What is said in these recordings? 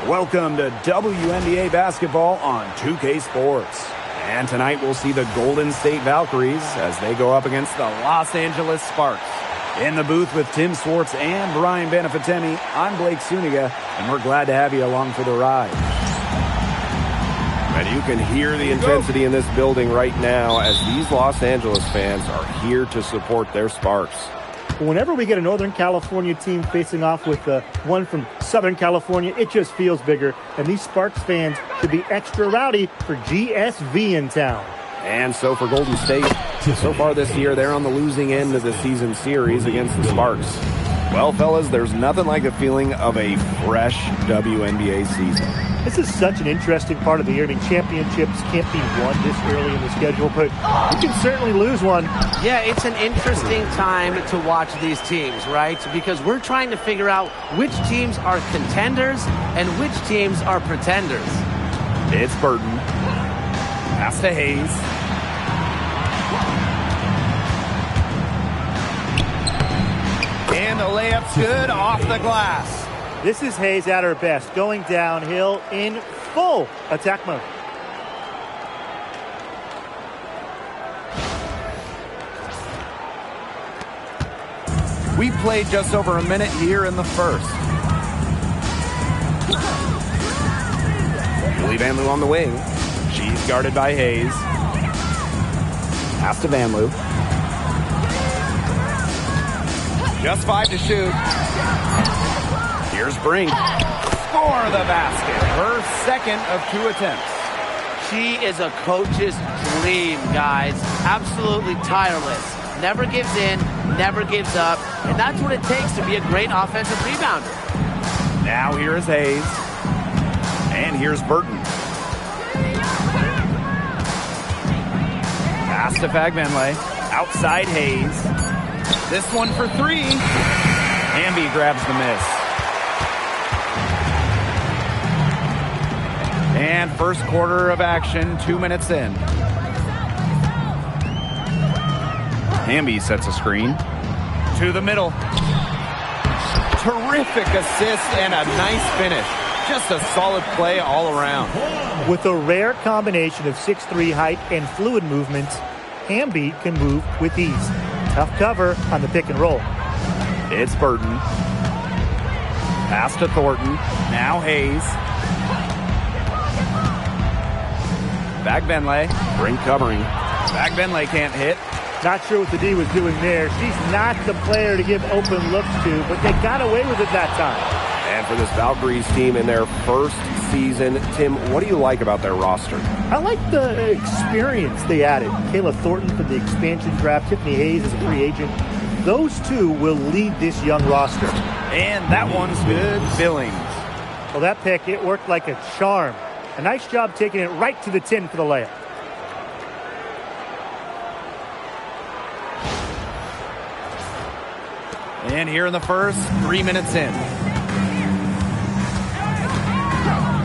Welcome to WNBA basketball on 2K Sports. And tonight we'll see the Golden State Valkyries as they go up against the Los Angeles Sparks. In the booth with Tim Swartz and Brian Benefitemi, I'm Blake Suniga, and we're glad to have you along for the ride. And you can hear the intensity in this building right now as these Los Angeles fans are here to support their Sparks. Whenever we get a Northern California team facing off with one from Southern California, it just feels bigger. And these Sparks fans should be extra rowdy for GSV in town. And so for Golden State, so far this year, they're on the losing end of the season series against the Sparks. Well, fellas, there's nothing like the feeling of a fresh WNBA season. This is such an interesting part of the year. I mean, championships can't be won this early in the schedule, but you can certainly lose one. Yeah, it's an interesting time to watch these teams, right? Because we're trying to figure out which teams are contenders and which teams are pretenders. It's Burton. Pass to Hayes. And the layup's good off the glass. This is Hayes at her best, going downhill in full attack mode. We played just over a minute here in the first. Julie Van Loo on the wing. She's guarded by Hayes. Pass to Van Loo. Just 5 to shoot. Here's Brink. Score the basket. Her second of 2 attempts. She is a coach's dream, guys. Absolutely tireless. Never gives in, never gives up. And that's what it takes to be a great offensive rebounder. Now here is Hayes. And here's Burton. Pass to Fagbenle. Outside Hayes. This one for 3. Hamby grabs the miss. And first quarter of action, 2 minutes in. Hamby sets a screen. To the middle. Terrific assist and a nice finish. Just a solid play all around. With a rare combination of 6'3" height and fluid movement, Hamby can move with ease. Tough cover on the pick and roll. It's Burton. Pass to Thornton. Now Hayes. Fagbenle. Brink covering. Fagbenle can't hit. Not sure what the D was doing there. She's not the player to give open looks to, but they got away with it that time. And for this Valkyries team in their first season, Tim, what do you like about their roster? I like the experience they added. Kayla Thornton from the expansion draft, Tiffany Hayes as a free agent. Those two will lead this young roster. And that one's good. Billings. Well, that pick, it worked like a charm. A nice job taking it right to the tin for the layup. And here in the first, 3 minutes in.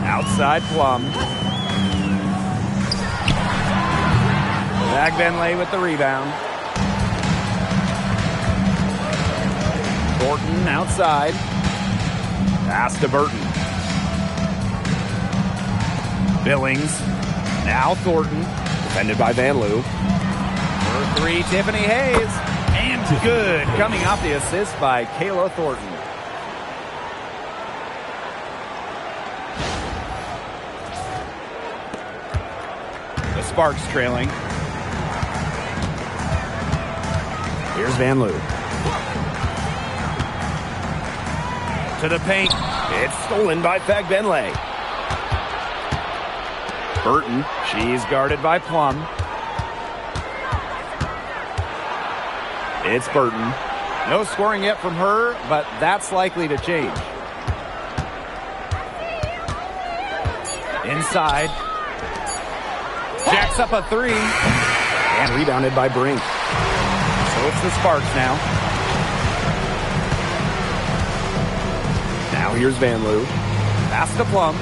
Outside Plum. Fagbenle with the rebound. Thornton outside. Pass to Burton. Billings. Now Thornton. Defended by Van Loo. For 3, Tiffany Hayes. And good. Coming off the assist by Kayla Thornton. The Sparks trailing. Here's Van Loo. To the paint. It's stolen by Fagbenle. Burton. She's guarded by Plum. It's Burton. No scoring yet from her, but that's likely to change. Inside. Jacks up a 3. And rebounded by Brink. So it's the Sparks now. Now here's Van Loo. Pass to Plum.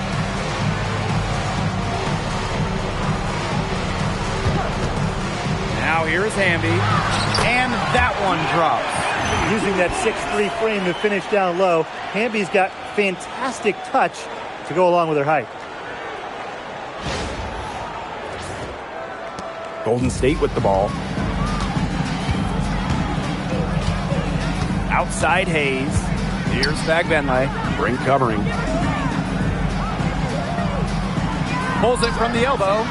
Now here is Hamby. And that one drops. Using that 6'3" frame to finish down low, Hamby's got fantastic touch to go along with her height. Golden State with the ball. Outside Hayes. Here's Fagbenle. Brink covering. Pulls it from the elbow.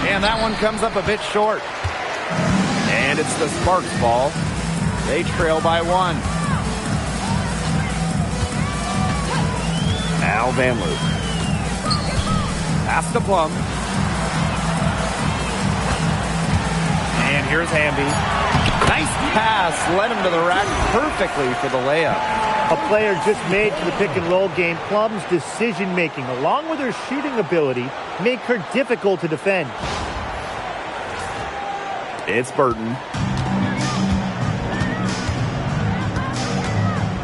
And that one comes up a bit short. And it's the Sparks ball. They trail by 1. Al Vanloo. Pass to Plum. And here's Hamby. Nice pass. Led him to the rack perfectly for the layup. A player just made to the pick and roll game. Plum's decision making, along with her shooting ability, make her difficult to defend. It's Burton.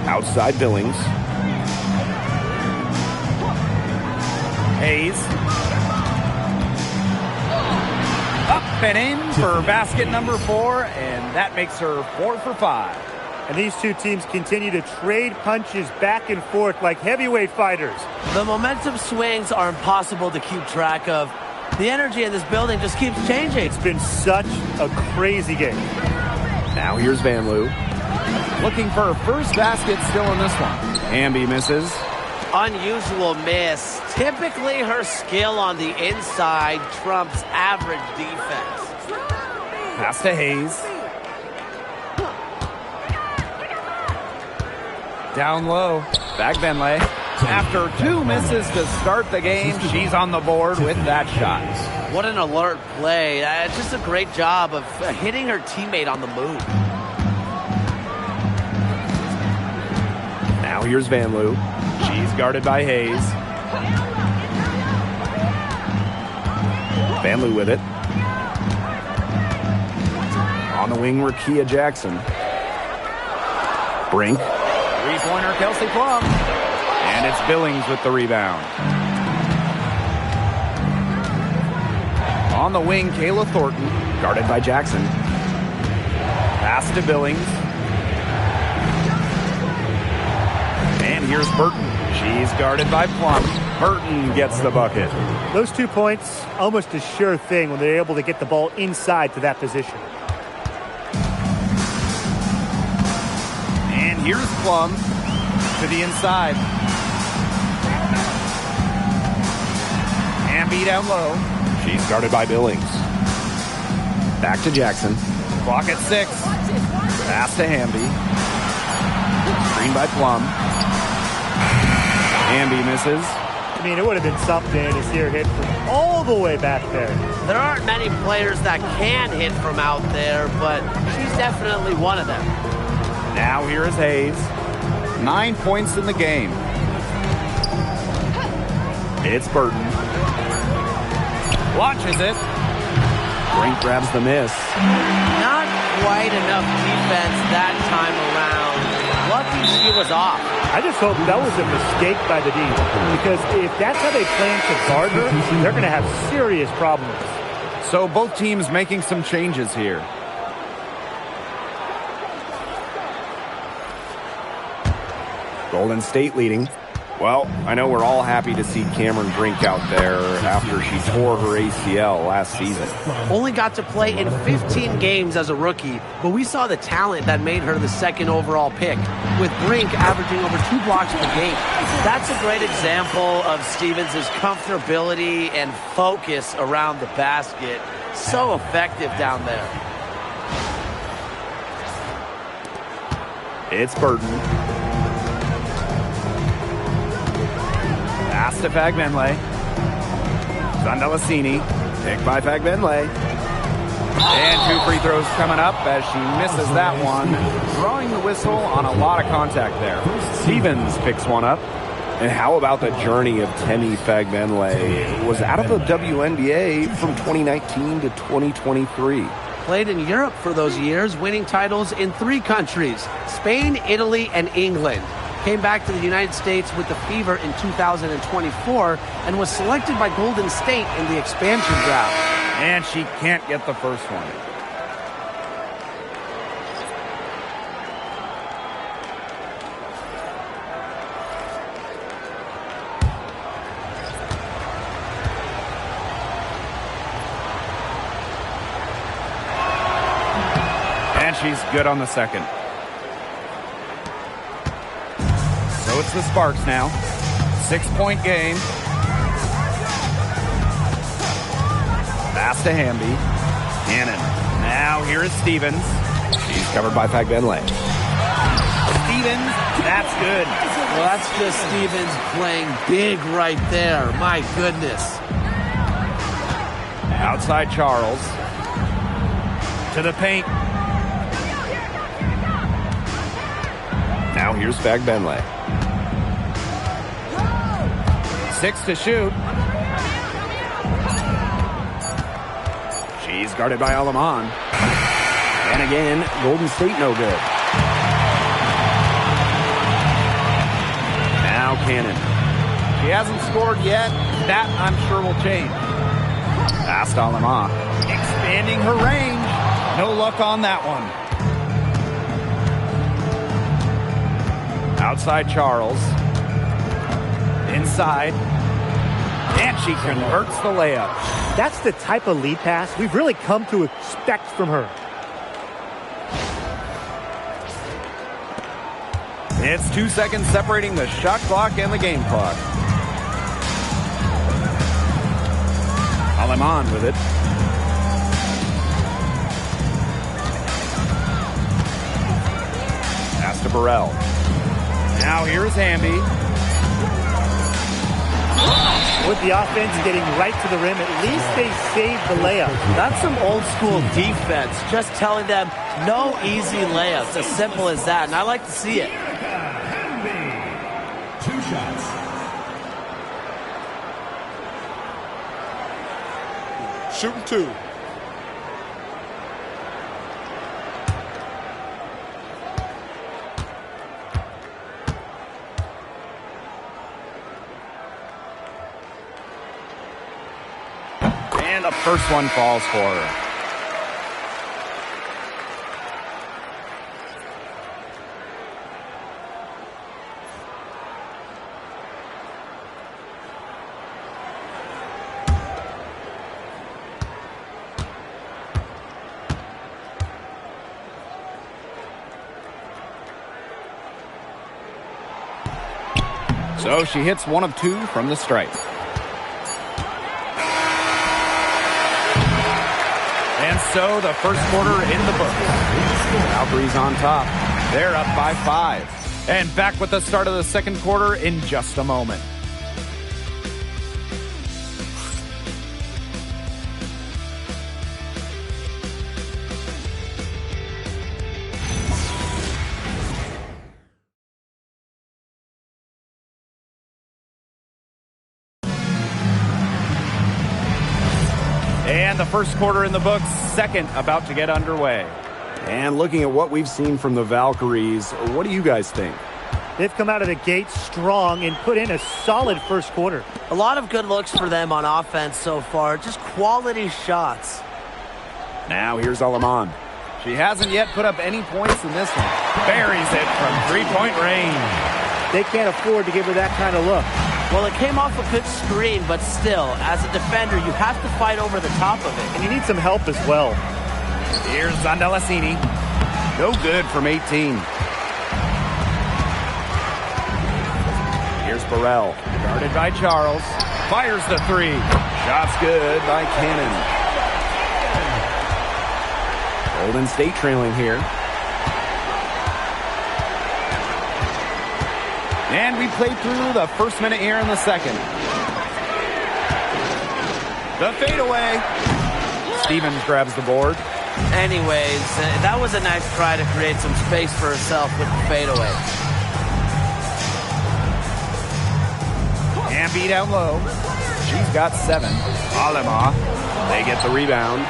Outside Billings. Hayes. Up and in for basket number 4, and that makes her 4 for 5. And these two teams continue to trade punches back and forth like heavyweight fighters. The momentum swings are impossible to keep track of. The energy in this building just keeps changing. It's been such a crazy game. Now here's Vanloo. Looking for her first basket still in this one. Hamby misses. Unusual miss. Typically, her skill on the inside trumps average defense. Pass to Hayes. Down low. Fagbenle. After 2 misses to start the game, she's on the board with that shot. What an alert play. Just a great job of hitting her teammate on the move. Now here's Vanloo. She's guarded by Hayes. Vanloo with it. On the wing, Rakia Jackson. Brink. Three-pointer, Kelsey Plum. And it's Billings with the rebound. On the wing, Kayla Thornton. Guarded by Jackson. Pass to Billings. And here's Burton. She's guarded by Plum. Burton gets the bucket. Those 2 points, almost a sure thing when they're able to get the ball inside to that position. And here's Plum to the inside. Hamby down low. She's guarded by Billings. Back to Jackson. Clock at 6. Pass to Hamby. Screen by Plum. Hamby misses. I mean, it would have been something to see her hit from all the way back there. There aren't many players that can hit from out there, but she's definitely one of them. Now here is Hayes. 9 points in the game. It's Burton. Launches it. Brink grabs the miss. Not quite enough defense that time around. Lucky she was off. I just hope that was a mistake by the D, because if that's how they plan to guard her, they're going to have serious problems. So both teams making some changes here. Golden State leading. Well, I know we're all happy to see Cameron Brink out there after she tore her ACL last season. Only got to play in 15 games as a rookie, but we saw the talent that made her the 2nd overall pick, with Brink averaging over 2 blocks per game. That's a great example of Stevens' comfortability and focus around the basket. So effective down there. It's Burton. Pass to Fagbenle. Zandalasini. Picked by Fagbenle. And 2 free throws coming up as she misses that one. Drawing the whistle on a lot of contact there. Stevens picks one up. And how about the journey of Temi Fagbenle? Was out of the WNBA from 2019 to 2023. Played in Europe for those years, winning titles in 3 countries, Spain, Italy, and England. Came back to the United States with the Fever in 2024 and was selected by Golden State in the expansion draft. And she can't get the first one. she's good on the second. So it's the Sparks now. 6-point game. Pass to Hamby. Cannon. Now here is Stevens. She's covered by Fagbenle. Stevens, that's good. Well, that's just Stevens playing big right there. My goodness. Outside Charles. To the paint. Now here's Fagbenle. 6 to shoot. She's guarded by Alaman. And again, Golden State no good. Now Cannon. She hasn't scored yet. That, I'm sure, will change. Pass to Alaman. Expanding her range. No luck on that one. Outside Charles. Inside. And she converts the layup. That's the type of lead pass we've really come to expect from her. It's 2 seconds separating the shot clock and the game clock. Alaman with it. Pass to Burrell. Now here's Hamby. With the offense getting right to the rim, at least they saved the layup. That's some old school defense. Just telling them no easy layups. As simple as that. And I like to see it. 2 shots. Shooting 2. And the first one falls for her. So she hits 1 of 2 from the stripe. And so the first quarter in the books. Valkyries on top. They're up by 5. And back with the start of the second quarter in just a moment. And the first quarter in the books, second about to get underway. And looking at what we've seen from the Valkyries, what do you guys think? They've come out of the gate strong and put in a solid first quarter. A lot of good looks for them on offense so far. Just quality shots. Now here's Alaman. She hasn't yet put up any points in this one. Buries it from 3-point range. They can't afford to give her that kind of look. Well, it came off a good screen, but still, as a defender, you have to fight over the top of it. And you need some help as well. Here's Zandalasini. No good from 18. Here's Burrell. Guarded by Charles. Fires the 3. Shot's good by Cannon. Golden State trailing here. And we played through the first minute here in the second. The fadeaway. Stevens grabs the board. Anyways, that was a nice try to create some space for herself with the fadeaway. Hamby down low. She's got 7. Alema. They get the rebound.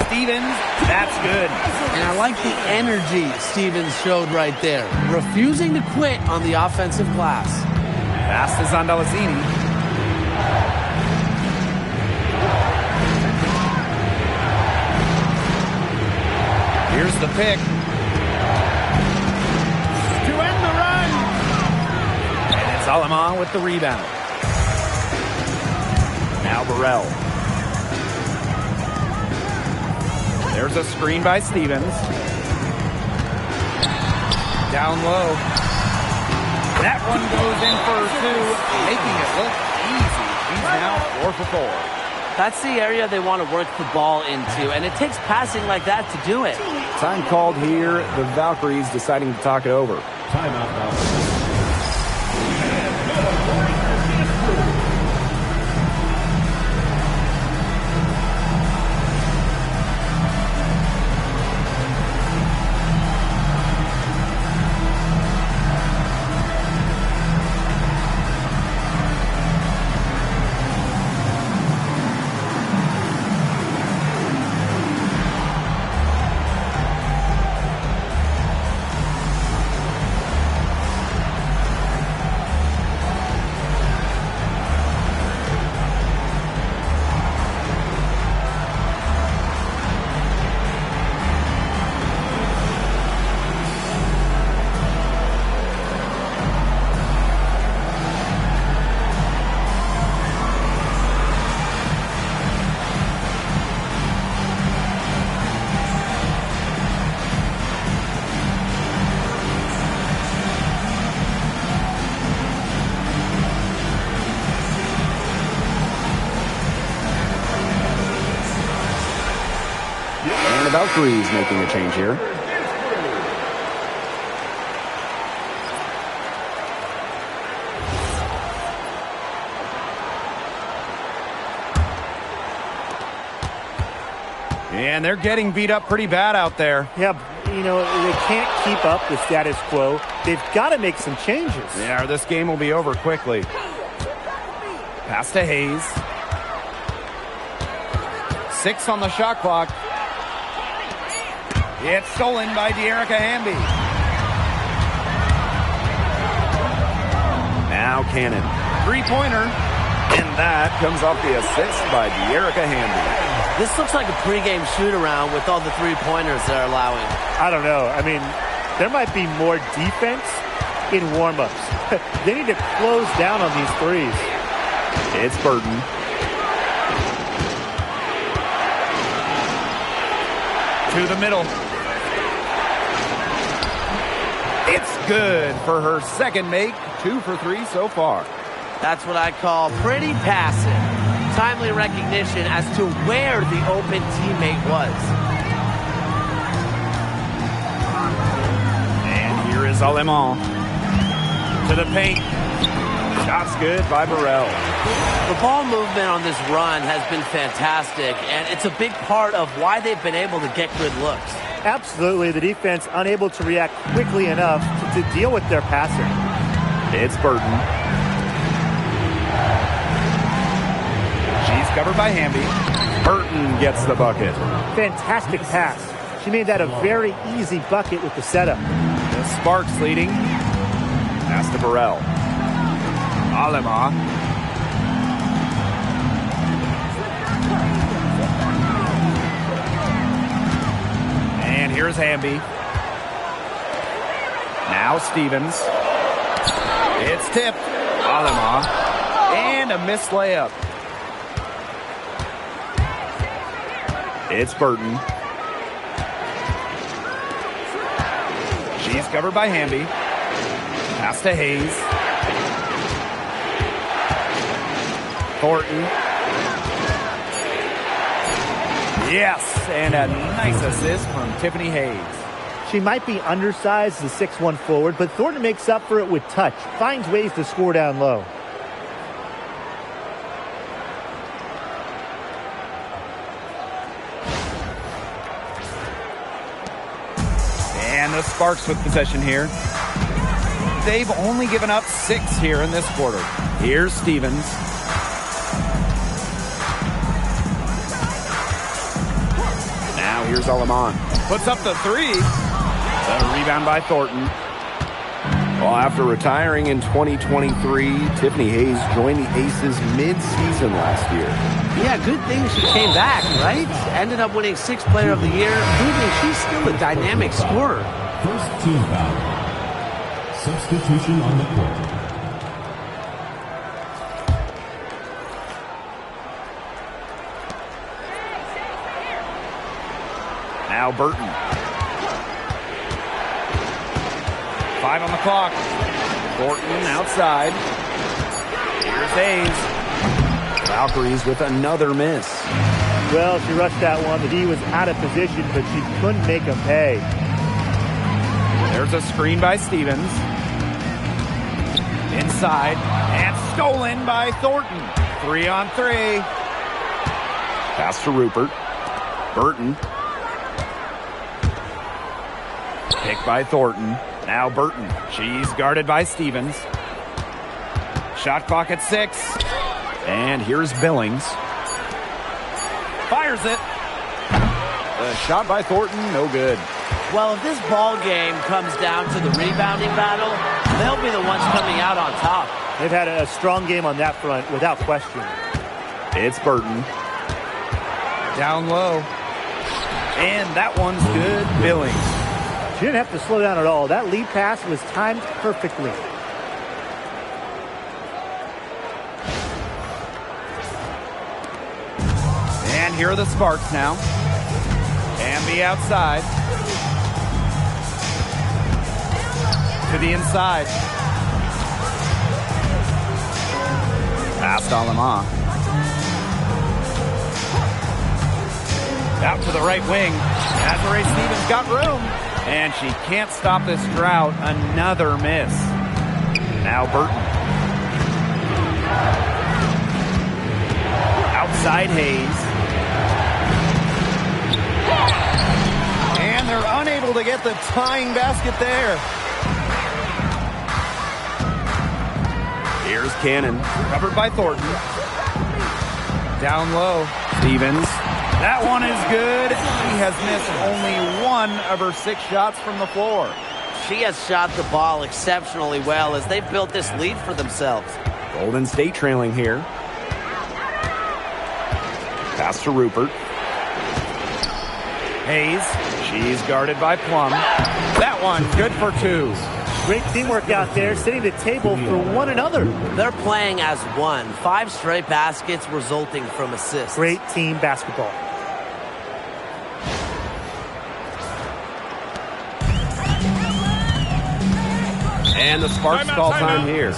Stevens, that's good. And I like the energy Stevens showed right there. Refusing to quit on the offensive glass. Pass to Zandalasini. Here's the pick. To end the run. And it's Alema with the rebound. Now Burrell. There's a screen by Stevens. Down low. That one goes in for 2, making it look easy. He's now 4 for 4. That's the area they want to work the ball into, and it takes passing like that to do it. Time called here. The Valkyries deciding to talk it over. Timeout, Valkyries. The Valkyries making a change here. And they're getting beat up pretty bad out there. Yeah, you know, they can't keep up the status quo. They've got to make some changes. Yeah, this game will be over quickly. Pass to Hayes. 6 on the shot clock. It's stolen by De'Erica Hamby. Now Cannon. 3-pointer. And that comes off the assist by De'Erica Hamby. This looks like a pregame shoot-around with all the three-pointers they're allowing. I don't know. I mean, there might be more defense in warm-ups. They need to close down on these threes. It's Burton. To the middle. It's good for her second make. 2 for 3 so far. That's what I call pretty passive. Timely recognition as to where the open teammate was. And here is Alemán. To the paint. Shots good by Burrell. The ball movement on this run has been fantastic, and it's a big part of why they've been able to get good looks. Absolutely, the defense unable to react quickly enough to deal with their passing. It's Burton. She's covered by Hamby. Burton gets the bucket. Fantastic pass. She made that a very easy bucket with the setup. The Sparks leading. Pass to Burrell. Alemán. And here's Hamby. Now Stevens. It's tipped. Alemán. And a missed layup. It's Burton. She's covered by Hamby. Pass to Hayes. Thornton. Yes, and a nice assist from Tiffany Hayes. She might be undersized as a 6'1 forward, but Thornton makes up for it with touch, finds ways to score down low. And the Sparks with possession here. They've only given up 6 here in this quarter. Here's Stevens. Now here's Alemán. Puts up the 3. The rebound by Thornton. Well, after retiring in 2023, Tiffany Hayes joined the Aces mid-season last year. Yeah, good thing she came back, right? Ended up winning 6th Player of the Year, proving she's still a dynamic scorer. First team foul. Substitution on the court. Now Burton. 5 on the clock. Thornton outside. Here's Hayes. Valkyries with another miss. Well, she rushed that one. He was out of position, but she couldn't make him pay. There's a screen by Stevens. Inside, and stolen by Thornton. 3 on 3. Pass to Rupert. Burton. Picked by Thornton. Now Burton. She's guarded by Stevens. Shot clock at 6. And here's Billings. Fires it. The shot by Thornton, no good. Well, if this ball game comes down to the rebounding battle, they'll be the ones coming out on top. They've had a strong game on that front, without question. It's Burton. Down low. And that one's good. Billings. She didn't have to slow down at all. That lead pass was timed perfectly. And here are the Sparks now. And the outside. To the inside. Past Alama. Out to the right wing. Desiree Stevens got room. And she can't stop this drought. Another miss. Now Burton. Outside Hayes. And they're unable to get the tying basket there. Here's Cannon. Covered by Thornton. Down low. Stevens. That one is good. She has missed only 1 of her 6 shots from the floor. She has shot the ball exceptionally well as they've built this lead for themselves. Golden State trailing here. Pass to Rupert. Hayes. She's guarded by Plum. That one good for 2. Great teamwork out there, setting the table for one another. They're playing as one. 5 straight baskets resulting from assists. Great team basketball. And the Sparks call time here.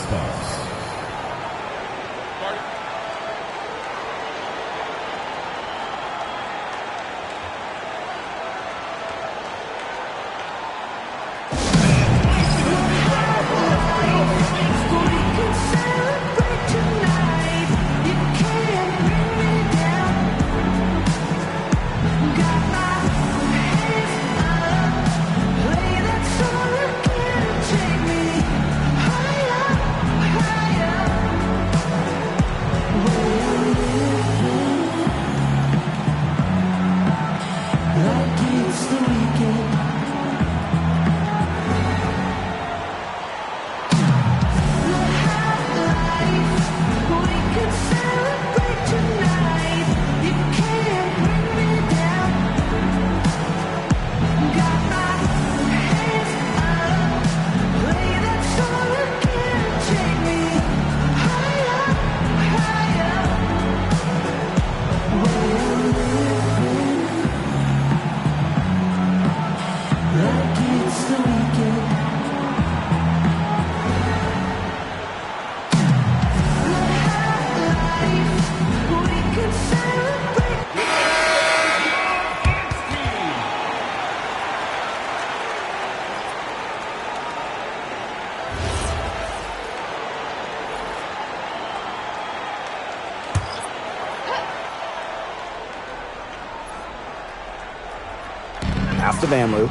Pass to Vanloo.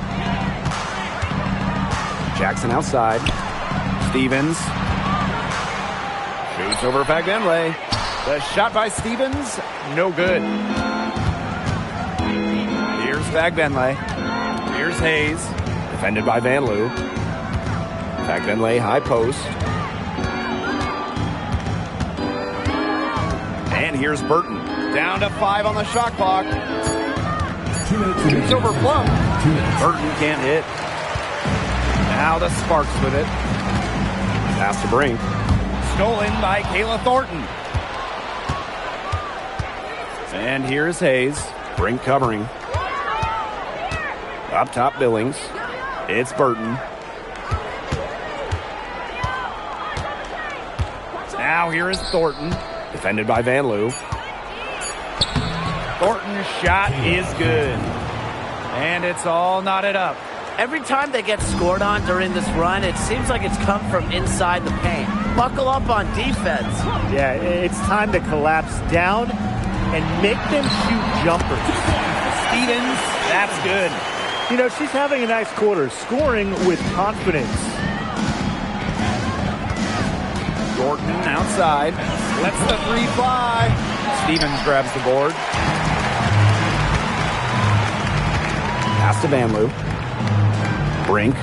Jackson outside. Stevens. Shoots over Fagbenle. The shot by Stevens, no good. Here's Fagbenle. Here's Hayes. Defended by Vanloo. Fagbenle high post. And here's Burton. Down to 5 on the shot clock. Shoots over Plum. Burton can't hit. Now the Sparks with it. Pass to Brink. Stolen by Kayla Thornton. And here's Hayes. Brink covering. Up top Billings. It's Burton. Now here is Thornton. Defended by Van Loo. Thornton's shot is good. And it's all knotted up. Every time they get scored on during this run, it seems like it's come from inside the paint. Buckle up on defense. Yeah, it's time to collapse down and make them shoot jumpers. Stevens, that's good. You know, she's having a nice quarter, scoring with confidence. Thornton outside. Lets the three fly. Stevens grabs the board. Pass to Van Loo. Brink.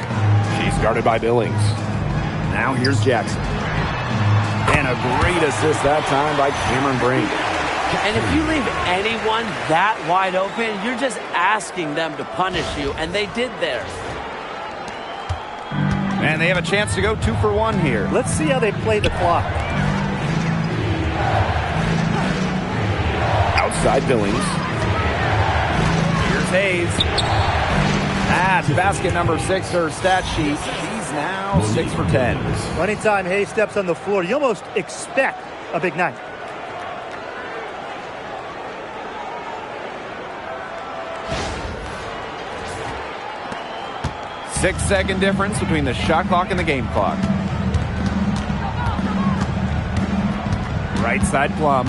She's guarded by Billings. Now here's Jackson. And a great assist that time by Cameron Brink. And if you leave anyone that wide open, you're just asking them to punish you, and they did there. And they have a chance to go 2 for 1 here. Let's see how they play the clock. Outside Billings. Here's Hayes. That's basket number 6 to her stat sheet. She's now 6 for 10. Anytime Hayes steps on the floor, you almost expect a big night. Six-second difference between the shot clock and the game clock. Right side Plum.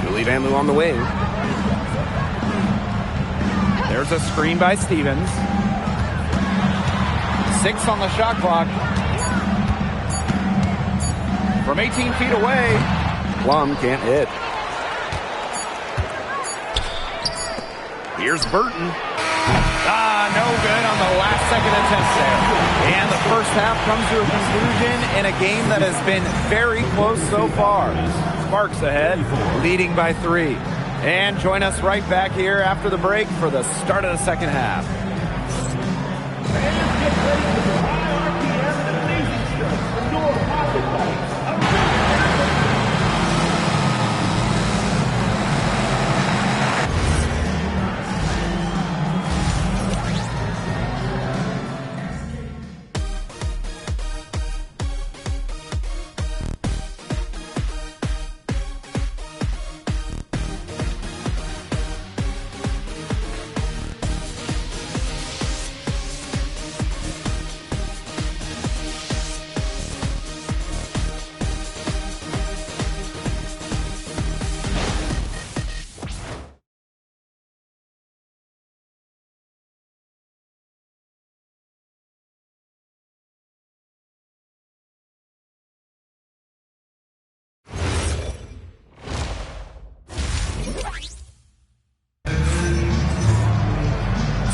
Julie Van Loo on the wing. There's a screen by Stevens. 6 on the shot clock. From 18 feet away. Plum can't hit. Here's Burton. No good on the last second attempt there. And the first half comes to a conclusion in a game that has been very close so far. Sparks ahead, leading by 3. And join us right back here after the break for the start of the second half.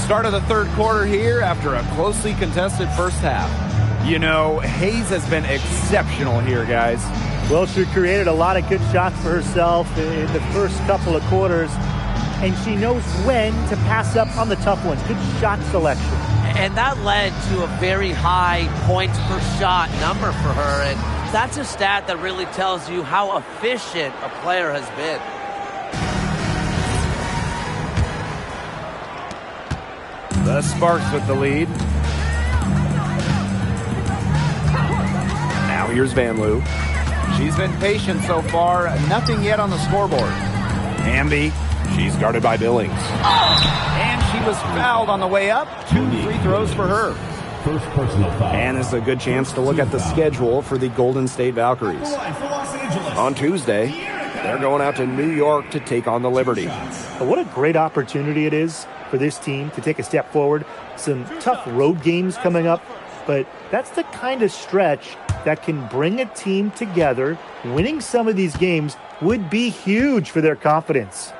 Start of the third quarter here after a closely contested first half. You know, Hayes has been exceptional here, guys. Well, she created a lot of good shots for herself in the first couple of quarters, and she knows when to pass up on the tough ones. Good shot selection. And that led to a very high points per shot number for her, and that's a stat that really tells you how efficient a player has been. The Sparks with the lead. Now here's Van Loo. She's been patient so far. Nothing yet on the scoreboard. Hamby. She's guarded by Billings. And she was fouled on the way up. 2 free throws for her. First personal foul. And this is a good chance to look at the schedule for the Golden State Valkyries. On Tuesday, they're going out to New York to take on the Liberty. What a great opportunity it is for this team to take a step forward. Some tough road games coming up, but that's the kind of stretch that can bring a team together. Winning some of these games would be huge for their confidence.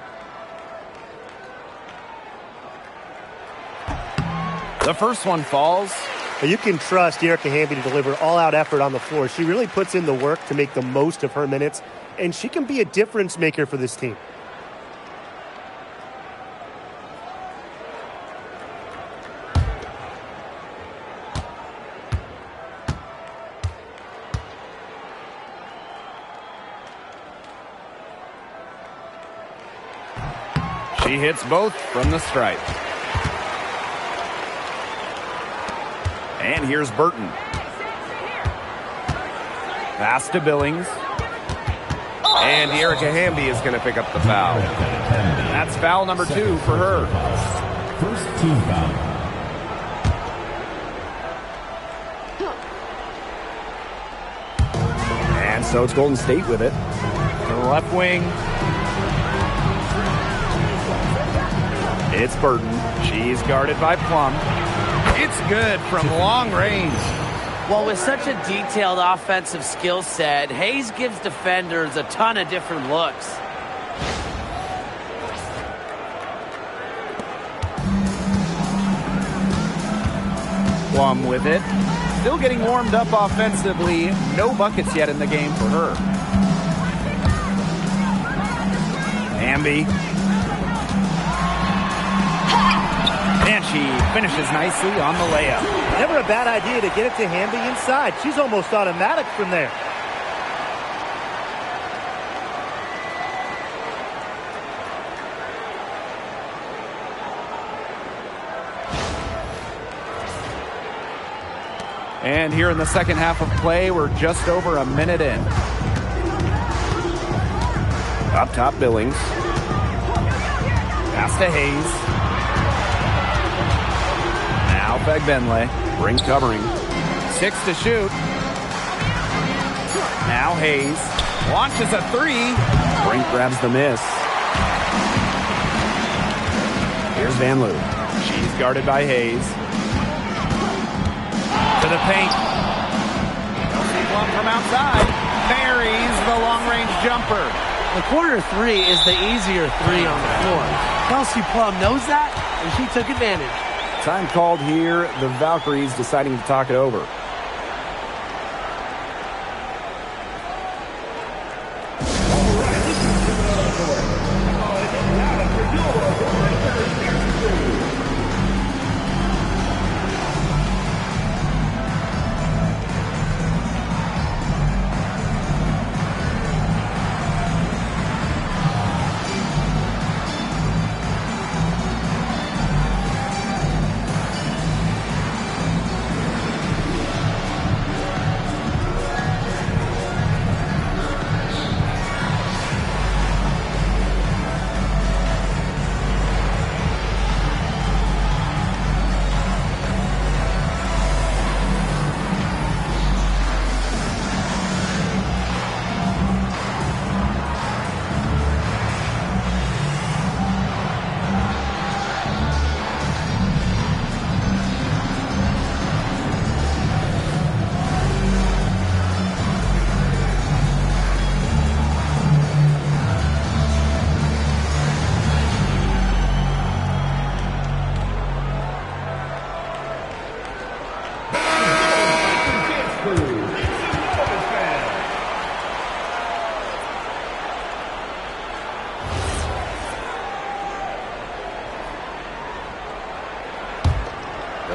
The first one falls. But you can trust Erica Hamby to deliver all-out effort on the floor. She really puts in the work to make the most of her minutes, and she can be a difference maker for this team. She hits both from the stripe. And here's Burton. Pass to Billings. And Erica Hamby is going to pick up the foul. That's foul number 2 for her. First team foul. And so it's Golden State with it. The left wing. It's Burton. She's guarded by Plum. It's good from long range. Well, with such a detailed offensive skill set, Hayes gives defenders a ton of different looks. Plum with it. Still getting warmed up offensively. No buckets yet in the game for her. Hamby. And she finishes nicely on the layup. Never a bad idea to get it to Hamby inside. She's almost automatic from there. And here in the second half of play, we're just over a minute in. Up top, Billings. Pass to Hayes. Now Fagbenle. Brink covering. 6 to shoot. Now Hayes. Launches a 3. Brink grabs the miss. Here's Van Loo. She's guarded by Hayes. To the paint. Kelsey Plum from outside. Buries the long-range jumper. The corner 3 is the easier 3 on the floor. Kelsey Plum knows that, and she took advantage. Time called here. The Valkyries deciding to talk it over.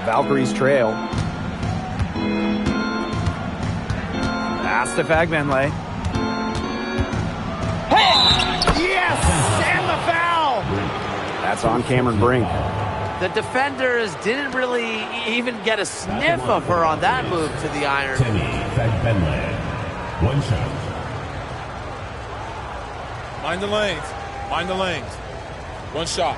Valkyries trail. Pass to Fagbenle. Hey! Yes! And the foul! That's on Cameron Brink. The defenders didn't really even get a sniff of her on that move to the iron. Timmy Fagbenle. One shot. Mind the lanes. Mind the lanes. One shot.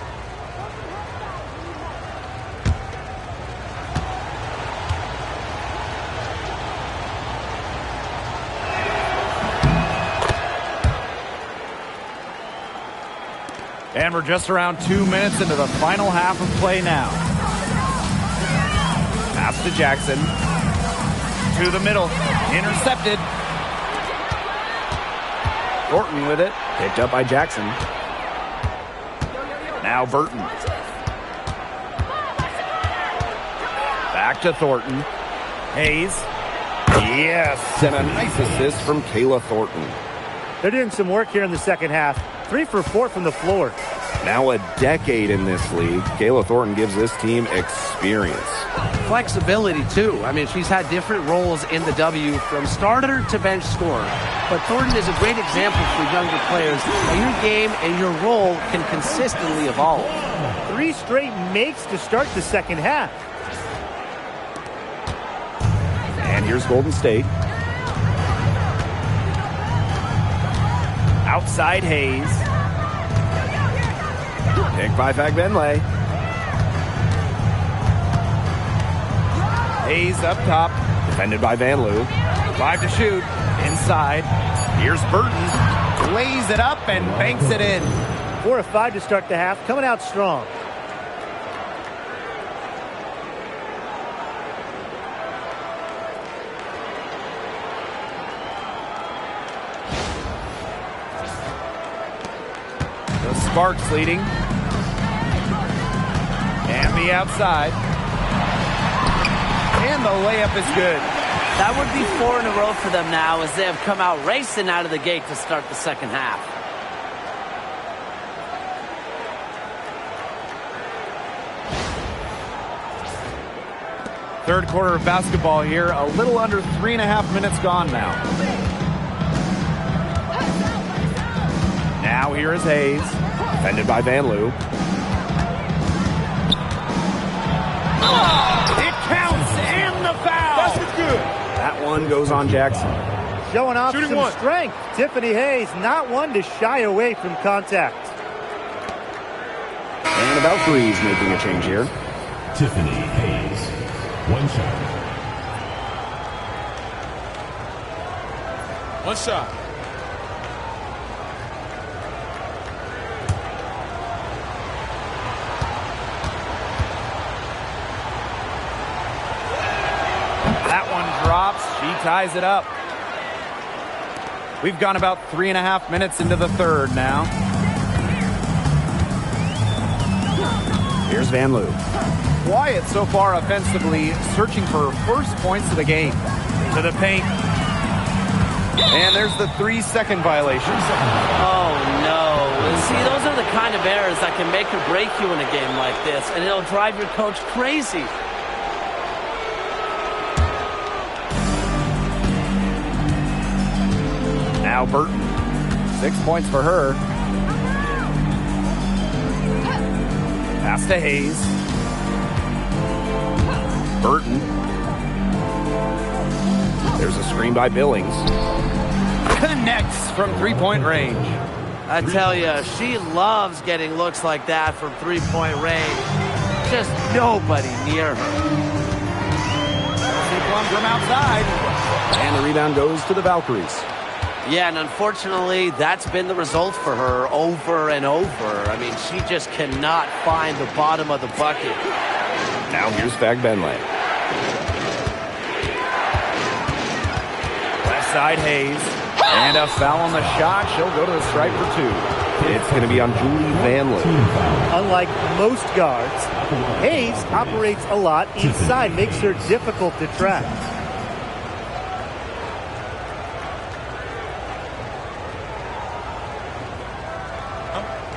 And we're just around 2 minutes into the final half of play now. Pass to Jackson. To the middle. Intercepted. Thornton with it. Picked up by Jackson. Now Burton. Back to Thornton. Hayes. Yes. And a nice assist from Kayla Thornton. They're doing some work here in the second half. 3 for 4 from the floor. Now a decade in this league, Kayla Thornton gives this team experience. Flexibility, too. I mean, she's had different roles in the W from starter to bench scorer. But Thornton is a great example for younger players how your game and your role can consistently evolve. 3 straight makes to start the second half. And here's Golden State. Outside Hayes. Pick by Fagbenle. Hayes up top. Defended by Van Loo. 5 to shoot. Inside. Here's Burton. Lays it up and banks it in. 4 of 5 to start the half. Coming out strong. The Sparks leading. And the outside. And the layup is good. That would be 4 in a row for them now as they have come out racing out of the gate to start the second half. Third quarter of basketball here. A little under 3.5 minutes gone now. Now here is Hayes. Defended by Van Loo. It counts and the foul. That's good. That one goes on Jackson. Showing off Shooting some one. strength. Tiffany Hayes, not one to shy away from contact. And the Valkyries making a change here. Tiffany Hayes. 1 shot. One shot. That one drops. She ties it up. We've gone about 3.5 minutes into the third now. Here's Van Loo. Quiet so far offensively, searching for first points of the game. To the paint. And there's the 3-second violation. Oh, no. See, those are the kind of errors that can make or break you in a game like this, and it'll drive your coach crazy. Now Burton. 6 points for her. Pass to Hayes. Burton. There's a screen by Billings. Connects from 3-point range. I tell you, she loves getting looks like that from 3-point range. Just nobody near her. Plum from outside. And the rebound goes to the Valkyries. Yeah, and unfortunately, that's been the result for her over and over. I mean, she just cannot find the bottom of the bucket. Now here's Fagbenle. Left side Hayes. And a foul on the shot. She'll go to the stripe for 2. It's going to be on Julie Van Loo. Unlike most guards, Hayes operates a lot inside, makes her difficult to track.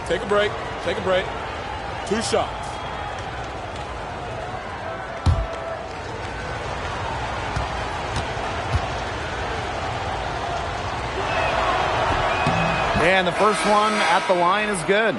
Take a break. Take a break. 2 shots. And the first one at the line is good.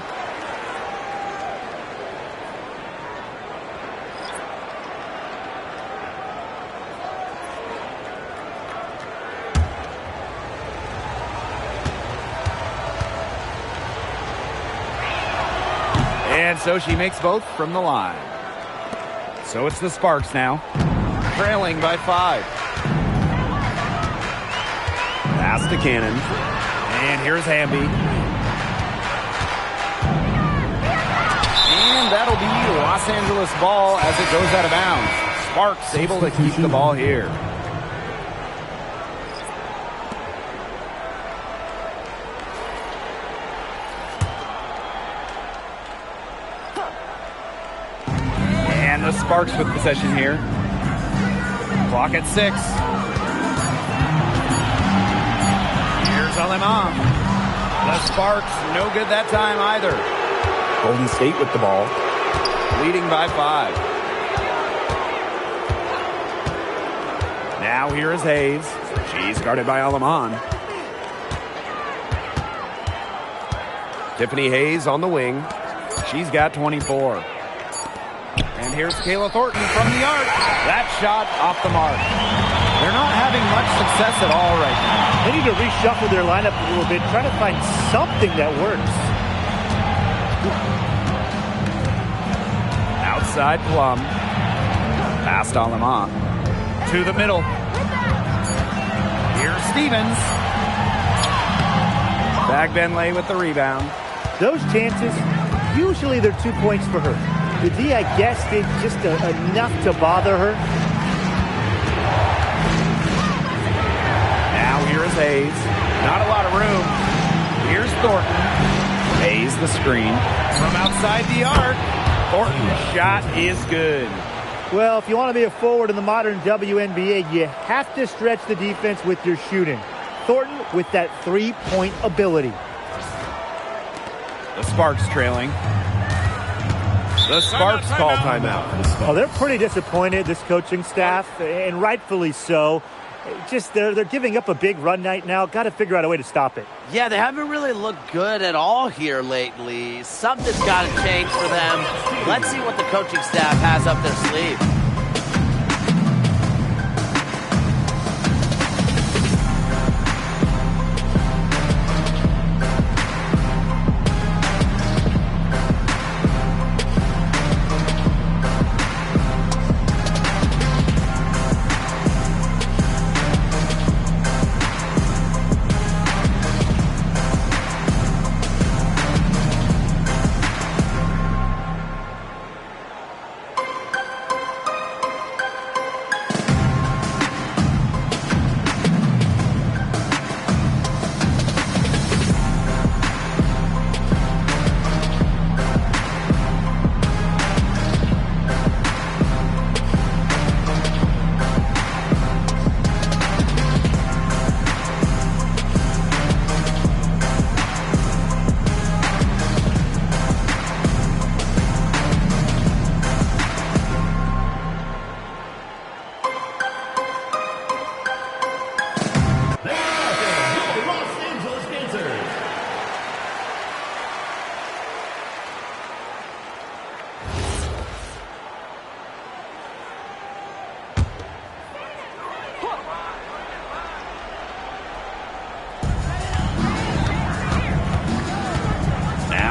And so she makes both from the line. So it's the Sparks now, trailing by 5. Pass to Cannon. And here's Hamby. And that'll be Los Angeles ball as it goes out of bounds. Sparks able to keep the ball here. And the Sparks with possession here. Clock at 6. Here's Alemam. The Sparks, no good that time either. Golden State with the ball, leading by 5. Now here is Hayes. She's guarded by Alemam. Tiffany Hayes on the wing. She's got 24. And here's Kayla Thornton from the arc. That shot off the mark. They're not having having much success at all right now. They need to reshuffle their lineup a little bit, try to find something that works. Outside Plum. Past Alema. To the middle. Here's Stevens. Bagbenlay with the rebound. Those chances, usually they're 2 points for her. The D, I guess, did just enough to bother her. Now here is Hayes. Not a lot of room. Here's Thornton. Hayes the screen. From outside the arc. Thornton's shot is good. Well, if you want to be a forward in the modern WNBA, you have to stretch the defense with your shooting. Thornton with that three-point ability. The Sparks trailing. The Sparks call timeout. Oh, they're pretty disappointed, this coaching staff, and rightfully so. Just they're giving up a big run right now. Got to figure out a way to stop it. Yeah, they haven't really looked good at all here lately. Something's got to change for them. Let's see what the coaching staff has up their sleeve.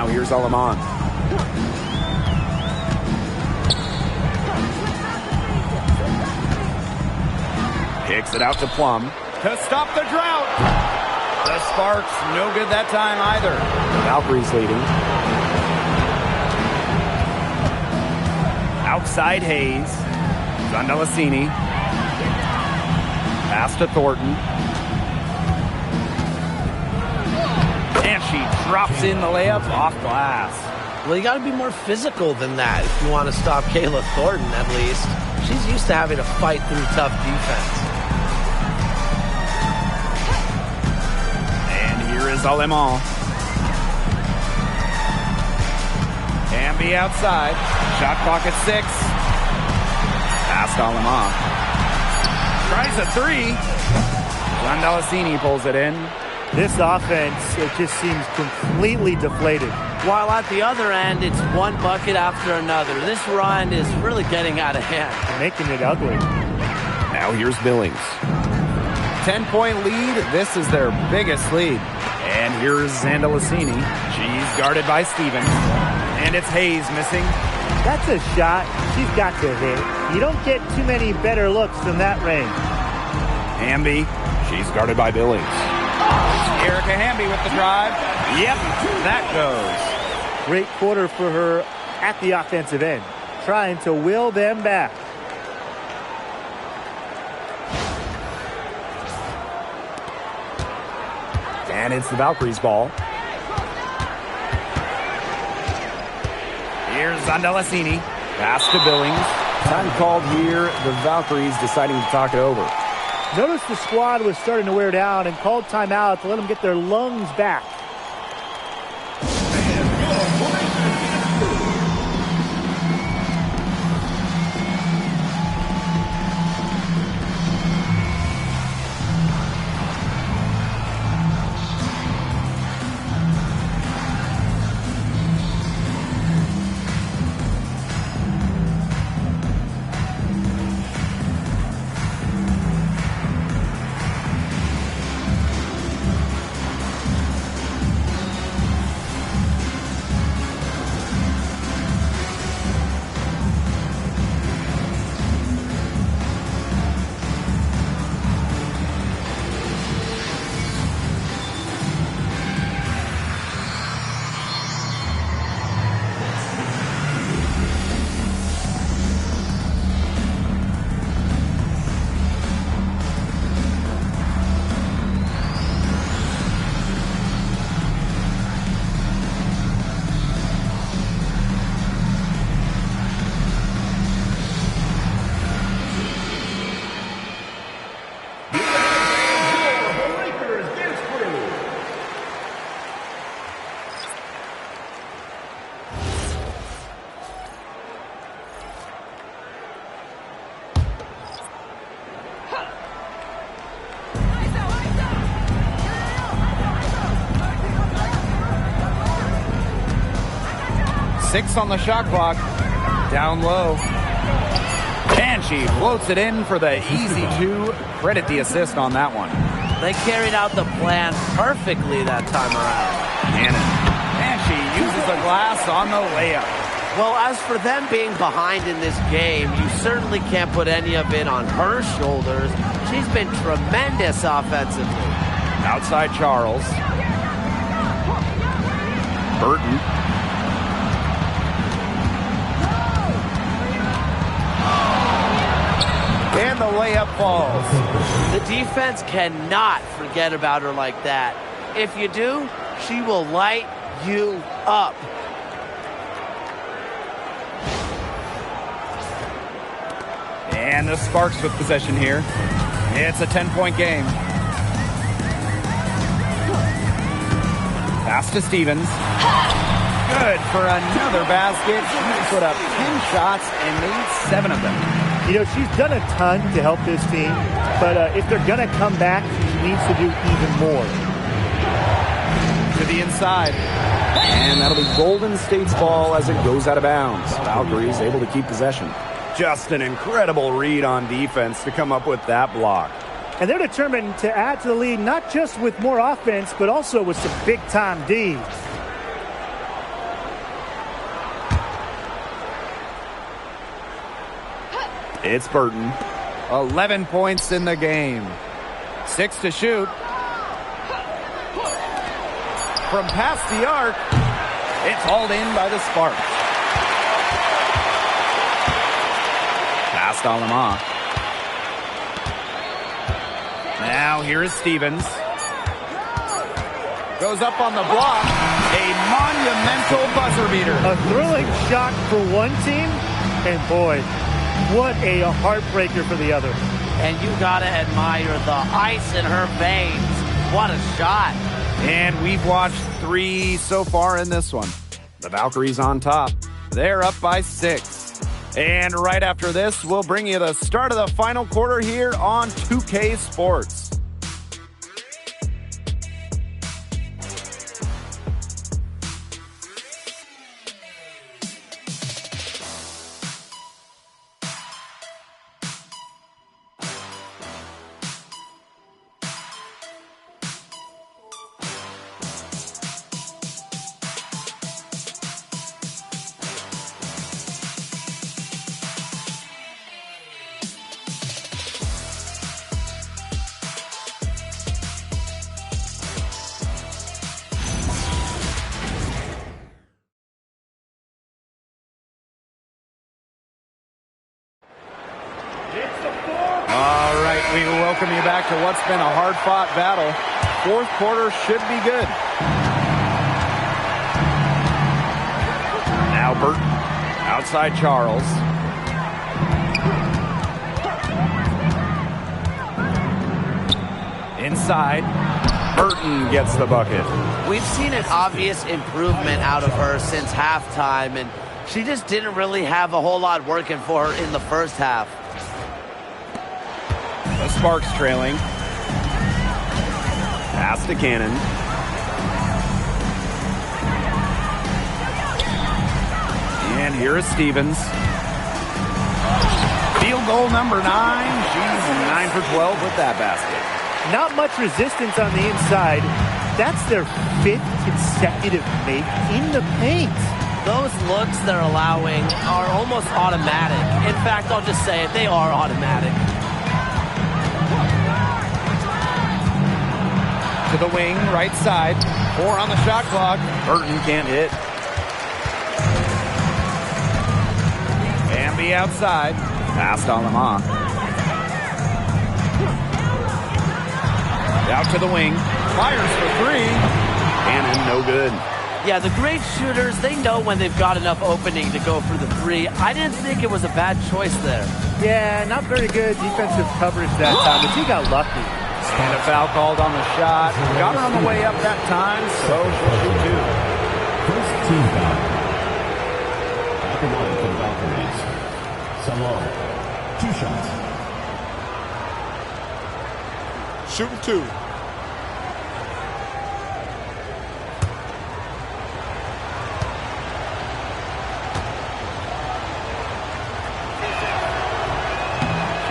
Here's Alema. Kicks it out to Plum to stop the drought. The Sparks, no good that time either. Valkyries leading. Outside Hayes. Zandalasini. Pass to Thornton. And she drops in the layup off glass. Well, you got to be more physical than that if you want to stop Kayla Thornton, at least. She's used to having to fight through tough defense. And here is Alema. Ambi outside. Shot clock at 6. Past Alema. Tries a 3. Zandalasini pulls it in. This offense, it just seems completely deflated. While at the other end, it's one bucket after another. This run is really getting out of hand. Making it ugly. Now here's Billings. 10-point lead. This is their biggest lead. And here's Zandalasini. She's guarded by Stevens. And it's Hayes missing. That's a shot she's got to hit. You don't get too many better looks from that range. Hamby. She's guarded by Billings. Erica Hamby with the drive. Yep, that goes. Great quarter for her at the offensive end, trying to will them back. And it's the Valkyries' ball. Here's Zandalasini. Pass to Billings. Time called here. The Valkyries deciding to talk it over. Notice the squad was starting to wear down and called timeout to let them get their lungs back. 6 on the shot clock. Down low. And she floats it in for the easy 2. Credit the assist on that one. They carried out the plan perfectly that time around. Cannon. And she uses the glass on the layup. Well, as for them being behind in this game, you certainly can't put any of it on her shoulders. She's been tremendous offensively. Outside Charles. Burton. And the layup falls. The defense cannot forget about her like that. If you do, she will light you up. And the Sparks with possession here. It's a 10-point game. Pass to Stevens. Good for another basket. She put up 10 shots and made 7 of them. You know, she's done a ton to help this team, but if they're going to come back, she needs to do even more. To the inside. And that'll be Golden State's ball as it goes out of bounds. Valkyries able to keep possession. Just an incredible read on defense to come up with that block. And they're determined to add to the lead, not just with more offense, but also with some big-time D. It's Burton. 11 points in the game. 6 to shoot. From past the arc, it's hauled in by the Sparks. Pass to Lamar. Now here is Stevens. Goes up on the block. A monumental buzzer beater. A thrilling shot for one team, and boy, what a heartbreaker for the other. And you gotta admire the ice in her veins. What a shot. And we've watched 3 so far in this one. The Valkyries on top. They're up by 6. And right after this, we'll bring you the start of the final quarter here on 2K Sports. All right, we welcome you back to what's been a hard-fought battle. 4th quarter should be good. Now Burton, outside Charles. Inside, Burton gets the bucket. We've seen an obvious improvement out of her since halftime, and she just didn't really have a whole lot working for her in the first half. The Sparks trailing. Pass to Cannon. And here is Stevens. Field goal number 9. She's 9 for 12 with that basket. Not much resistance on the inside. That's their 5th consecutive make in the paint. Those looks they're allowing are almost automatic. In fact, I'll just say it, they are automatic. To the wing, right side. 4 on the shot clock. Burton can't hit. Amby outside. Pass to Lamar. Out to the wing. Fires for 3. Cannon, no good. Yeah, the great shooters, they know when they've got enough opening to go for the 3. I didn't think it was a bad choice there. Yeah, not very good defensive coverage that time, but he got lucky. And a foul called on the shot. Got her on the way up that time, so she'll shoot 2. First team foul. At the line for the Valkyries. Salon. 2 shots. Shooting 2.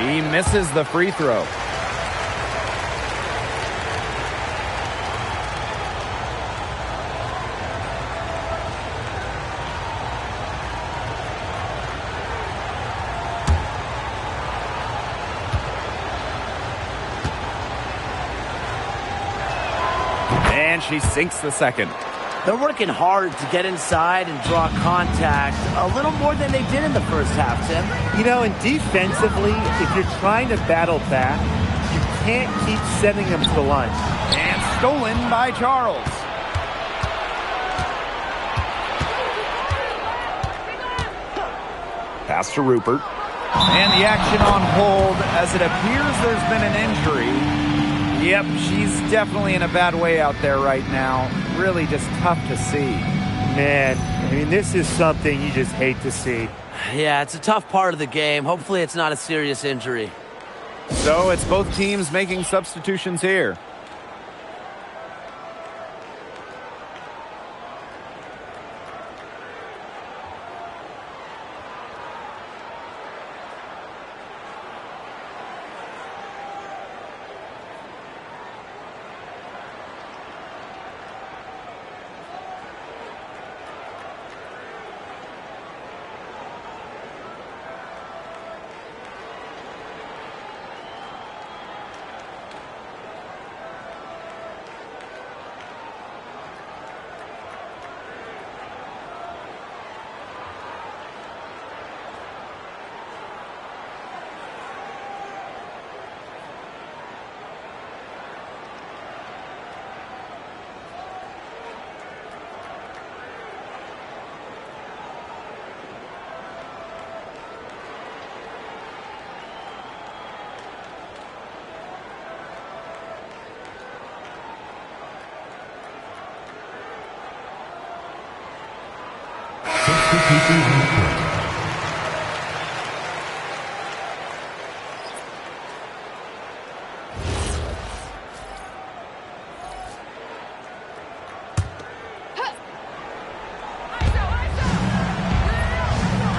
He misses the free throw. And she sinks the second. They're working hard to get inside and draw contact a little more than they did in the first half, Tim. You know, and defensively, if you're trying to battle back, you can't keep sending them to the line. And stolen by Charles. Pass to Rupert. And the action on hold as it appears there's been an injury. Yep, she's definitely in a bad way out there right now. Really just tough to see. Man, I mean, this is something you just hate to see. Yeah, it's a tough part of the game. Hopefully it's not a serious injury. So it's both teams making substitutions here.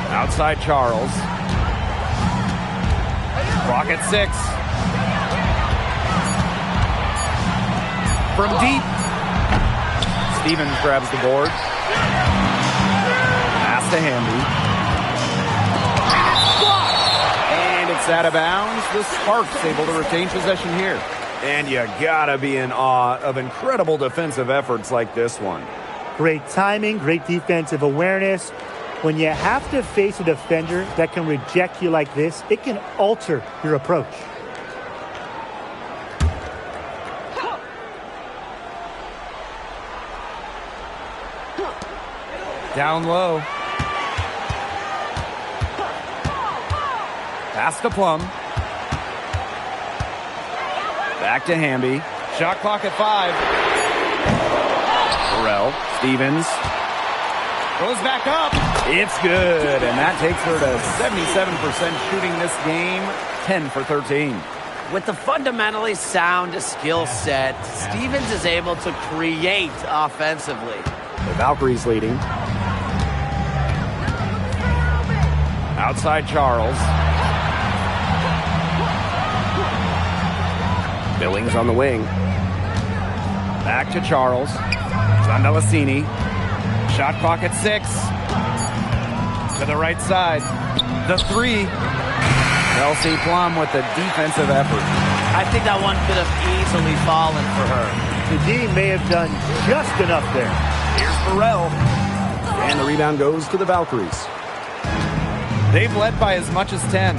Outside Charles. Clock at 6. From deep. Stevens grabs the board. Pass to Hamby. And it's out of bounds. The Sparks able to retain possession here. And you gotta be in awe of incredible defensive efforts like this one. Great timing, great defensive awareness. When you have to face a defender that can reject you like this, it can alter your approach. Down low. Pass to Plum. Back to Hamby. Shot clock at 5. Burrell. Stevens. Goes back up. It's good. And that takes her to 77% shooting this game. 10 for 13. With the fundamentally sound skill set, Stevens is able to create offensively. The Valkyries leading. Outside Charles. Billings on the wing. Back to Charles. Zandalasini. Shot clock at 6. To the right side. The 3. Kelsey Plum with the defensive effort. I think that one could have easily fallen for her. The D may have done just enough there. Here's Burrell. And the rebound goes to the Valkyries. They've led by as much as 10.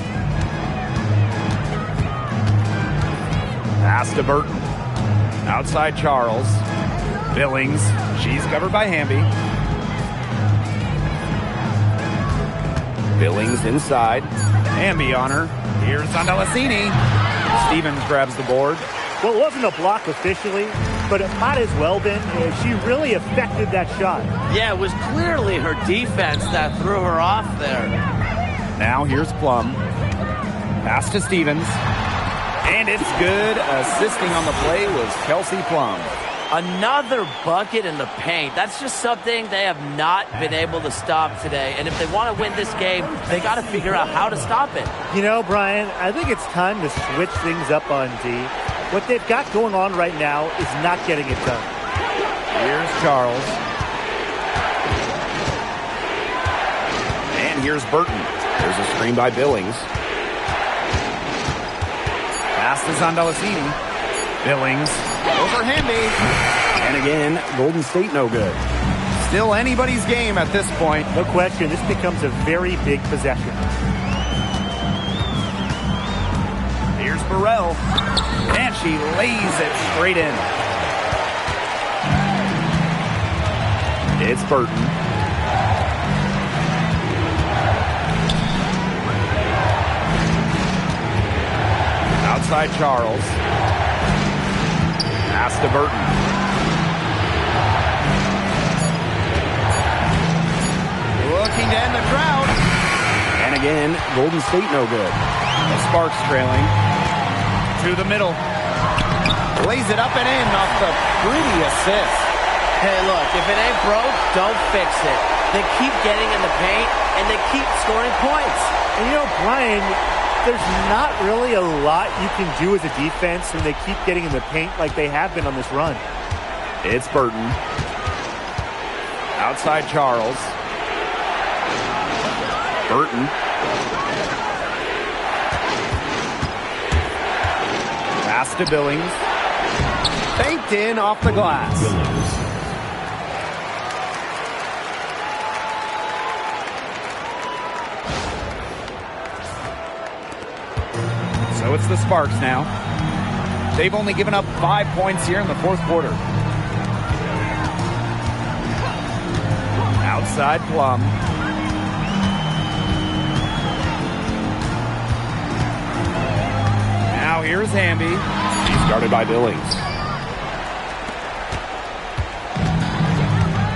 Pass to Burton. Outside Charles. Billings. She's covered by Hamby. Billings inside. Hamby on her. Here's Zandalasini. Stevens grabs the board. Well, it wasn't a block officially, but it might as well been. She really affected that shot. Yeah, it was clearly her defense that threw her off there. Now here's Plum. Pass to Stevens. And And it's good. Assisting on the play was Kelsey Plum. Another bucket in the paint. That's just something they have not been able to stop today. And if they want to win this game, they got to figure out how to stop it. You know, Brian, I think it's time to switch things up on D. What they've got going on right now is not getting it done. Here's Charles. And here's Burton. There's a screen by Billings. Pass is on Delasini. Billings over Hamby. And again, Golden State no good. Still anybody's game at this point. No question, this becomes a very big possession. Here's Burrell. And she lays it straight in. It's Burton. Outside Charles. Pass to Burton. Looking to end the drought. And again, Golden State no good. The Sparks trailing. To the middle. Lays it up and in off the pretty assist. Hey, look, if it ain't broke, don't fix it. They keep getting in the paint, and they keep scoring points. And you know, Brian, there's not really a lot you can do as a defense when they keep getting in the paint like they have been on this run. It's Burton. Outside Charles. Burton. Pass to Billings. Banked in off the glass. So it's the Sparks now. They've only given up 5 points here in the fourth quarter. Outside Plum. Now here's Hamby. He's guarded by Billings.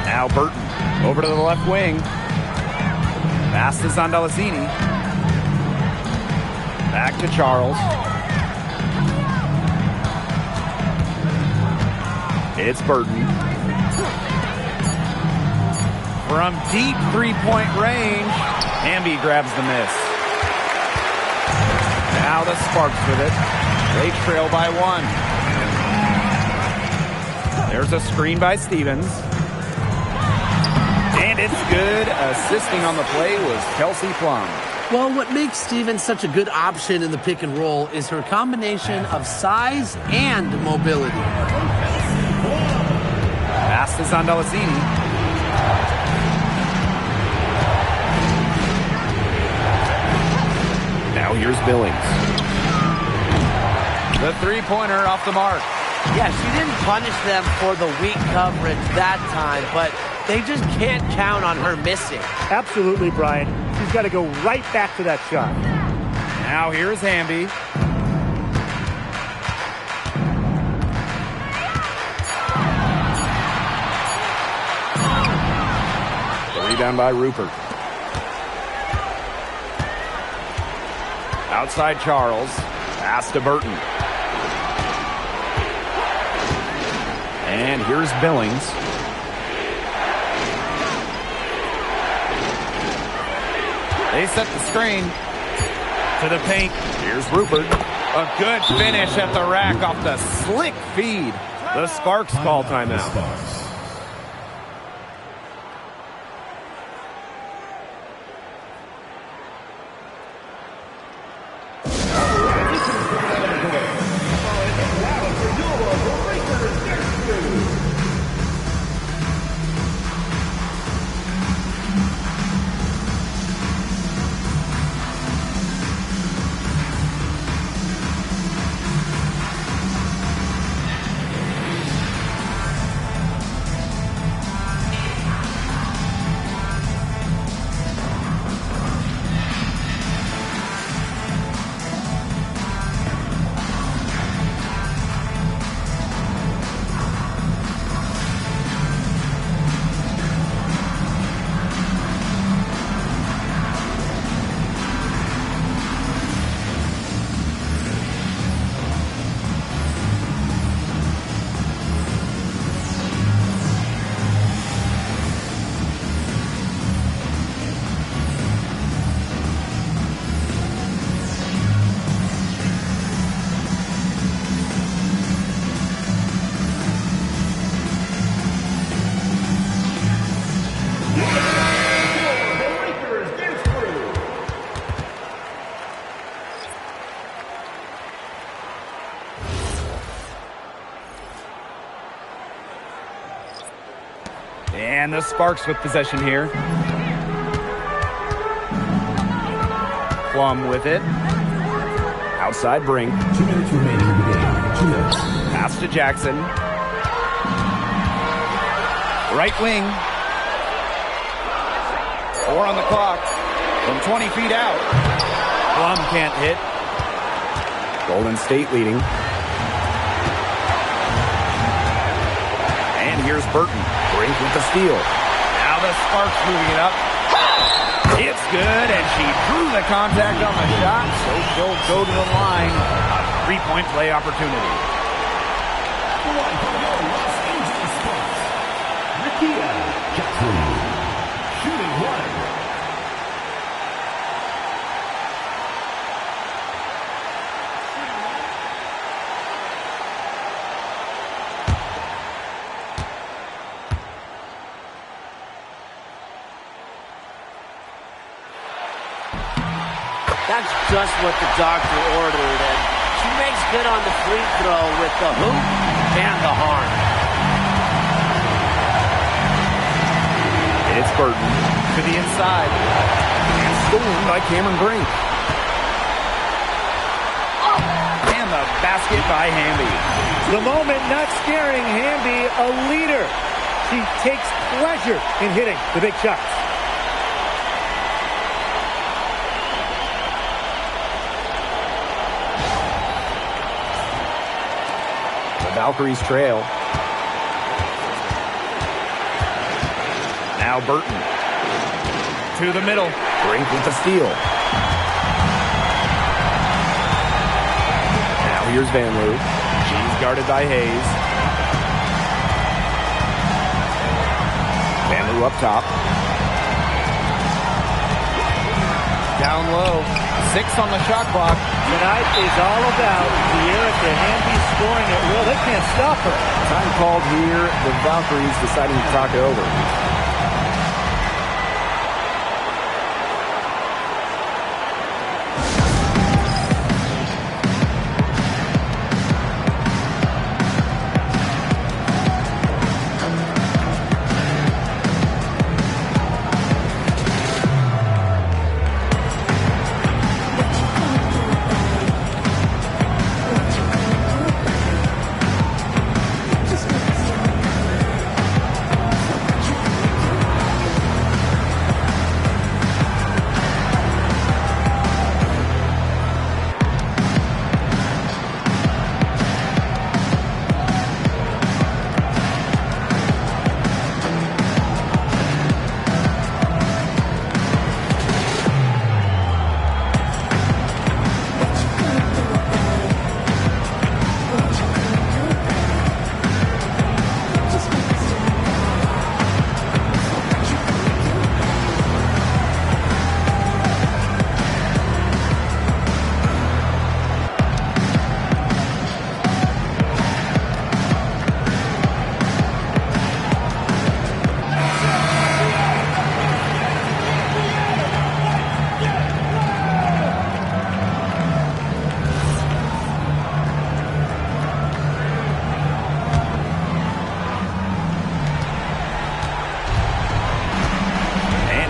Now Burton over to the left wing. Pass is on Delasini. Back to Charles. It's Burton. From deep three-point range, Hamby grabs the miss. Now the Sparks with it. They trail by 1. There's a screen by Stevens. And it's good. Assisting on the play was Kelsey Plum. Well, what makes Stevens such a good option in the pick and roll is her combination of size and mobility. Pass is on Delasini. Now here's Billings. The three-pointer off the mark. Yeah, she didn't punish them for the weak coverage that time, but they just can't count on her missing. Absolutely, Brian. She's got to go right back to that shot. Now here's Hamby. The rebound by Rupert. Outside Charles. Pass to Burton. And here's Billings. They set the screen to the paint. Here's Rupert. A good finish at the rack off the slick feed. The Sparks call timeout. And the Sparks with possession here. Plum with it. Outside Brink. 2 minutes remaining in the game. 2 minutes. Pass to Jackson. Right wing. 4 on the clock. From 20 feet out. Plum can't hit. Golden State leading. And here's Burton. Brink with the steal. Now the Sparks moving it up. It's good, and she drew the contact on the shot, so she'll go to the line. A 3-point play opportunity. Jackson, shooting 1. That's just what the doctor ordered, and she makes good on the free throw with the hoop and the horn. It's Burton to the inside. And stolen by Cameron Brink. And the basket by Hamby. The moment not scaring Hamby, a leader. She takes pleasure in hitting the big shots. Valkyries trail. Now Burton. To the middle. Brink with the steal. Now here's Van Loo. She's guarded by Hayes. Van Loo up top. Down low. 6 on the shot clock. Tonight is all about Erica Hamby scoring at will. They can't stop her. Time called here. The Valkyries deciding to talk it over.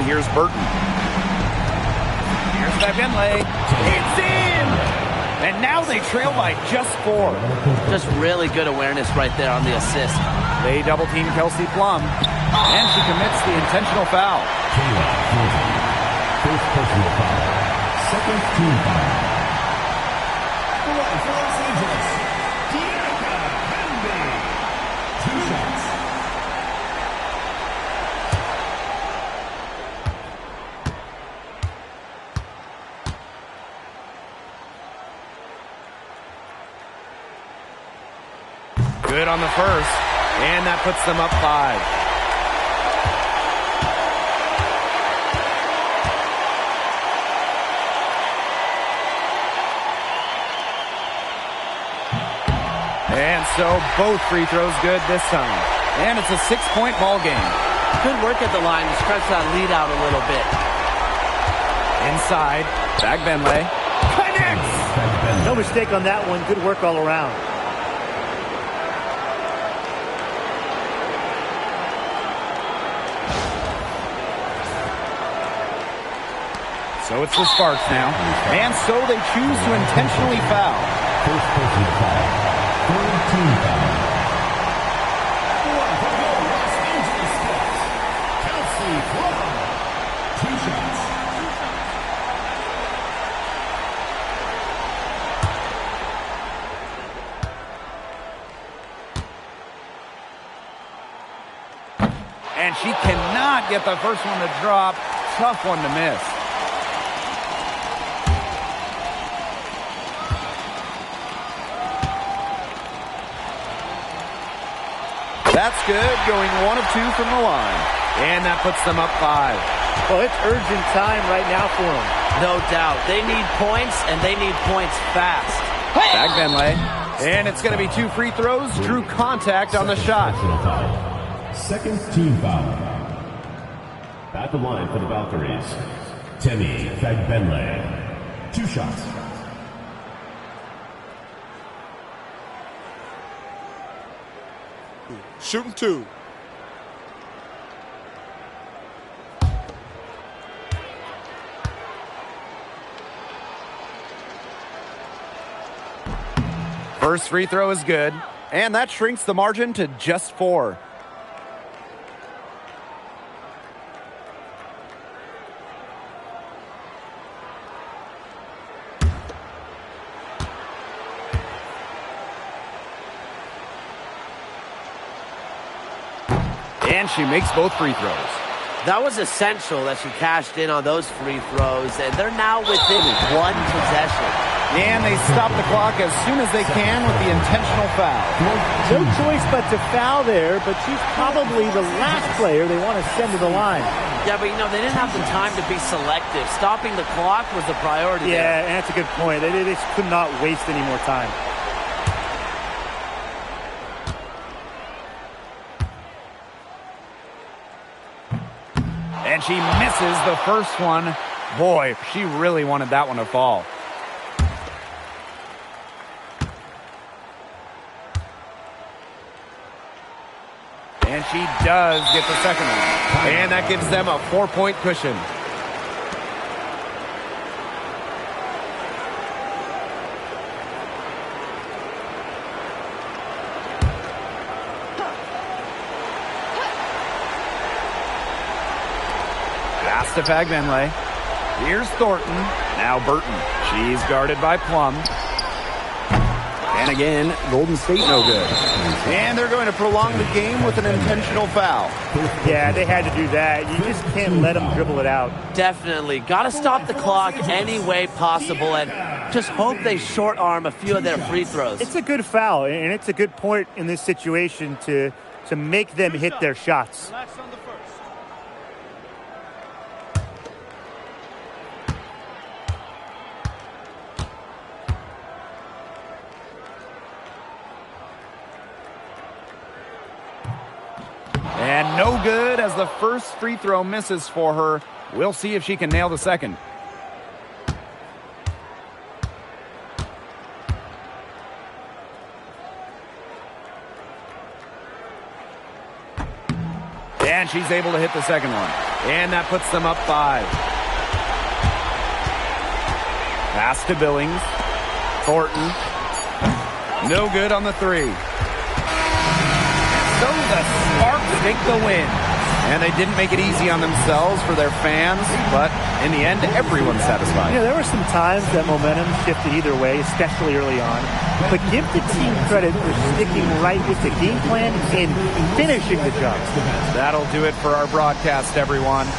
Here's Burton. Here's Finlay. It's in! And now they trail by just 4. Just really good awareness right there on the assist. They double team Kelsey Plum. And she commits the intentional foul. First personal foul. Second team foul. For Los Angeles, Hamby. 2 shots. Good on the first, and that puts them up 5. And so both free throws good this time. And it's a 6-point ball game. Good work at the line to stretch that lead out a little bit. Inside, back Benley. Connects! No mistake on that one. Good work all around. So it's the Sparks now. And so they choose to intentionally foul. First person foul. Third team foul. Los Angeles Sparks. Kelsey Plum. 2 shots. And she cannot get the first one to drop. Tough one to miss. That's good, going 1 of 2 from the line. And that puts them up 5. Well, it's urgent time right now for them. No doubt. They need points, and they need points fast. Back Benlay. And it's going to be 2 free throws. Drew contact on the shot. Second team foul. At the line for the Valkyries, Temi Fagbenle. 2 shots. Shooting 2. First free throw is good. And that shrinks the margin to just 4. And she makes both free throws. That was essential that she cashed in on those free throws, and they're now within 1 possession. And they stop the clock as soon as they can with the intentional foul. No choice but to foul there, but she's probably the last player they want to send to the line. Yeah, but they didn't have the time to be selective. Stopping the clock was the priority there. Yeah, and that's a good point. They just could not waste any more time. And she misses the first one. Boy, she really wanted that one to fall. And she does get the second one. And that gives them a 4-point cushion. Pass to Fagbenle. Here's Thornton. Now Burton. She's guarded by Plum. And again, Golden State no good. And they're going to prolong the game with an intentional foul. Yeah, they had to do that. You just can't let them dribble it out. Definitely. Got to stop the clock any way possible and just hope they short arm a few of their free throws. It's a good foul, and it's a good point in this situation to make them hit their shots. And no good as the first free throw misses for her. We'll see if she can nail the second. And she's able to hit the second one. And that puts them up 5. Pass to Billings. Thornton. No good on the 3. So the Sparks take the win. And they didn't make it easy on themselves for their fans, but in the end, everyone's satisfied. You know, there were some times that momentum shifted either way, especially early on. But give the team credit for sticking right with the game plan and finishing the job. That'll do it for our broadcast, everyone.